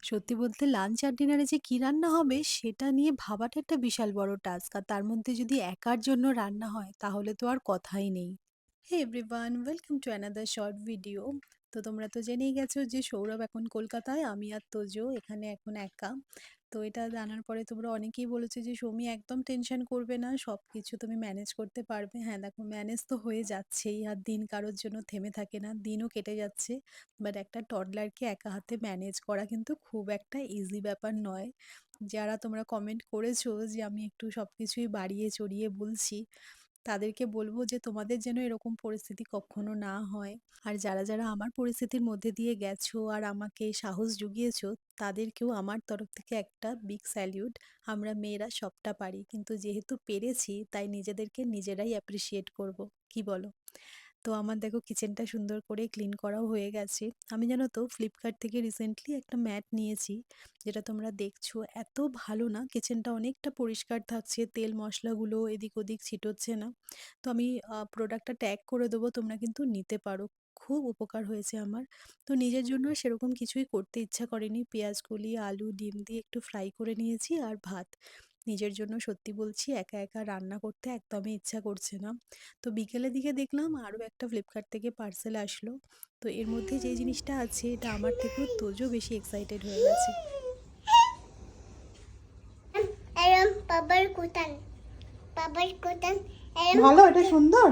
সত্যি বলতে লাঞ্চ আর ডিনারে যে কি রান্না হবে সেটা নিয়ে ভাবাটা একটা বিশাল বড় টাস্ক। আর তার মধ্যে যদি একার জন্য রান্না হয় তাহলে তো আর কথাই নেই। Hey everyone, welcome to another short video. তো তোমরা তো জেনেই গেছো যে সৌরভ এখন কলকাতায়, আমি আর তোজো এখানে এখন একা। তো এটা জানার পরে তোমরা অনেকেই বলেছো যে সৌমি একদম টেনশন করবে না, সব কিছু তুমি ম্যানেজ করতে পারবে। হ্যাঁ দেখো, ম্যানেজ তো হয়ে যাচ্ছেই, আর দিন কারোর জন্য থেমে থাকে না, দিনও কেটে যাচ্ছে। বাট একটা টডলারকে একা হাতে ম্যানেজ করা কিন্তু খুব একটা ইজি ব্যাপার নয়। যারা তোমরা কমেন্ট করেছো যে আমি একটু সব কিছুই বাড়িয়ে চড়িয়ে বলছি, তাদেরকে বলবো যে তোমাদের যেন এরকম পরিস্থিতি কখনো না হয়। আর যারা যারা আমার পরিস্থিতির মধ্যে দিয়ে গেছো আর আমাকে সাহস জুগিয়েছো, তাদেরকেও আমার তরফ থেকে একটা বিগ স্যালিউট। আমরা মেয়েরা সবটা পারি, কিন্তু যেহেতু পেরেছি তাই নিজেদেরকে নিজেরাই অ্যাপ্রিসিয়েট করব। কি বলো? তো আমার দেখো কিচেনটা সুন্দর করে ক্লিন করাও হয়ে গেছে। আমি জানো তো ফ্লিপকার্ট থেকে রিসেন্টলি একটা ম্যাট নিয়েছি, যেটা তোমরা দেখছো। এত ভালো না, কিচেনটা অনেকটা পরিষ্কার থাকছে, তেল মশলাগুলো এদিক ওদিক ছিটোচ্ছে না। তো আমি প্রোডাক্টটা ট্যাগ করে দেবো, তোমরা কিন্তু নিতে পারো। খুব উপকার হয়েছে আমার। তো নিজের জন্য সেরকম কিছুই করতে ইচ্ছা করেনি, পেঁয়াজকলি আলু ডিম দিয়ে একটু ফ্রাই করে নিয়েছি আর ভাত। নিজের জন্য সত্যি বলছি একা একা রান্না করতে একদমই ইচ্ছা করছে না। তো বিকেলের দিকে দেখলাম আরও একটা ফ্লিপকার্ট থেকে পার্সেল আসলো। তো এর মধ্যে যে জিনিসটা আছে এটা আমার থেকেও তোজো বেশি এক্সাইটেড হয়ে গেছে। এরম বাবার কোটান বাবার কোটান এরম ভালো, এটা সুন্দর।